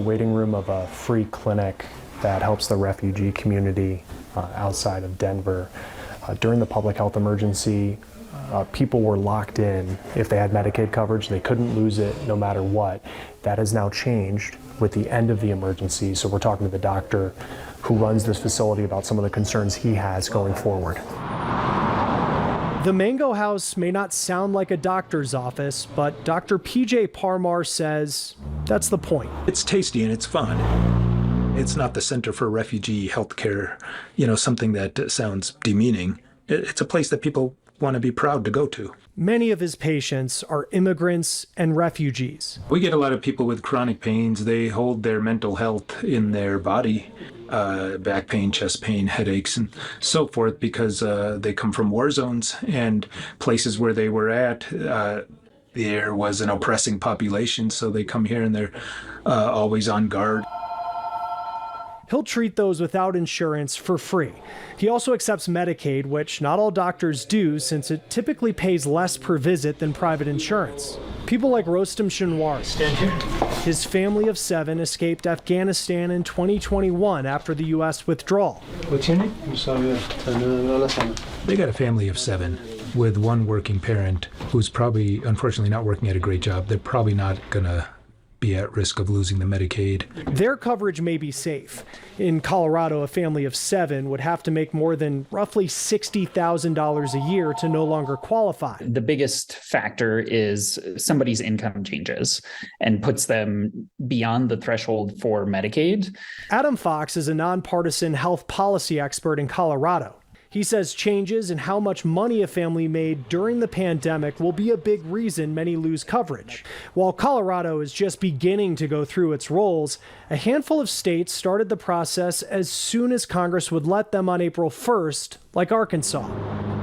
waiting room of a free clinic that helps the refugee community outside of Denver. During the public health emergency, people were locked in. If they had Medicaid coverage, they couldn't lose it no matter what. That has now changed with the end of the emergency. So we're talking to the doctor who runs this facility about some of the concerns he has going forward. The Mango House may not sound like a doctor's office, but Dr. PJ Parmar says that's the point. It's tasty and it's fun. It's not the Center for Refugee Healthcare, something that sounds demeaning. It's a place that people want to be proud to go to. Many of his patients are immigrants and refugees. We get a lot of people with chronic pains. They hold their mental health in their body, back pain, chest pain, headaches, and so forth, because they come from war zones and places where they were at. There was an oppressing population, so they come here and they're always on guard. He'll treat those without insurance for free. He also accepts Medicaid, which not all doctors do since it typically pays less per visit than private insurance. People like Rostam Shinwari. His family of 7 escaped Afghanistan in 2021 after the U.S. withdrawal. What's your name? They got a family of 7 with one working parent who's probably, unfortunately, not working at a great job. They're probably not going to be at risk of losing the Medicaid. Their coverage may be safe. In Colorado, a family of 7 would have to make more than roughly $60,000 a year to no longer qualify. The biggest factor is somebody's income changes and puts them beyond the threshold for Medicaid. Adam Fox is a nonpartisan health policy expert in Colorado. He says changes in how much money a family made during the pandemic will be a big reason many lose coverage. While Colorado is just beginning to go through its rolls, a handful of states started the process as soon as Congress would let them on April 1st, like Arkansas.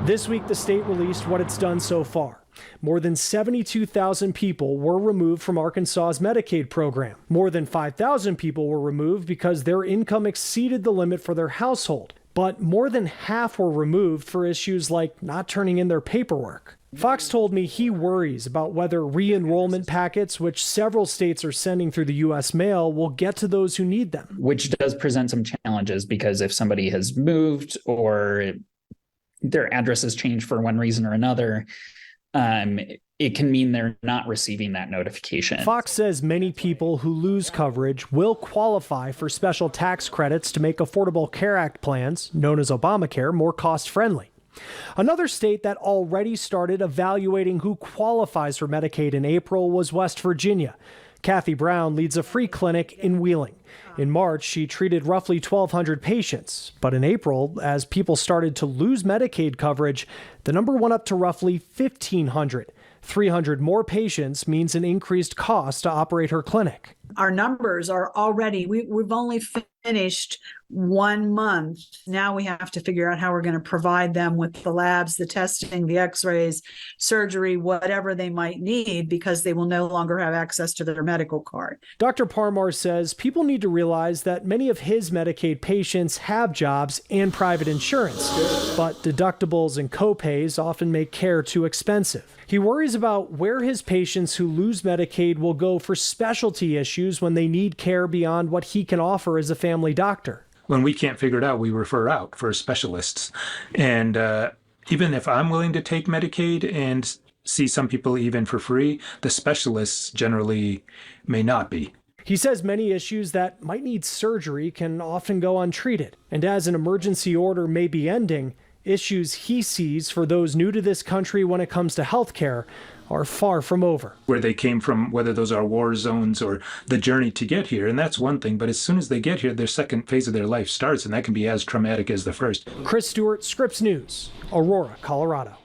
This week, the state released what it's done so far. More than 72,000 people were removed from Arkansas's Medicaid program. More than 5,000 people were removed because their income exceeded the limit for their household. But more than half were removed for issues like not turning in their paperwork. Fox told me he worries about whether re-enrollment packets, which several states are sending through the U.S. mail, will get to those who need them. Which does present some challenges because if somebody has moved or their address has changed for one reason or another, it can mean they're not receiving that notification. Fox says many people who lose coverage will qualify for special tax credits to make Affordable Care Act plans, known as Obamacare, more cost-friendly. Another state that already started evaluating who qualifies for Medicaid in April was West Virginia. Kathy Brown leads a free clinic in Wheeling. In March, she treated roughly 1,200 patients. But in April, as people started to lose Medicaid coverage, the number went up to roughly 1,500. 300 more patients means an increased cost to operate her clinic. Our numbers are already, we've only finished 1 month. Now we have to figure out how we're going to provide them with the labs, the testing, the x-rays, surgery, whatever they might need, because they will no longer have access to their medical card. Dr. Parmar says people need to realize that many of his Medicaid patients have jobs and private insurance, but deductibles and copays often make care too expensive. He worries about where his patients who lose Medicaid will go for specialty issues when they need care beyond what he can offer as a family doctor. When we can't figure it out, we refer out for specialists. And even if I'm willing to take Medicaid and see some people even for free, the specialists generally may not be. He says many issues that might need surgery can often go untreated. And as an emergency order may be ending, issues he sees for those new to this country when it comes to healthcare are far from over. Where they came from, whether those are war zones or the journey to get here, and that's one thing, but as soon as they get here, their second phase of their life starts, and that can be as traumatic as the first. Chris Stewart, Scripps News, Aurora, Colorado.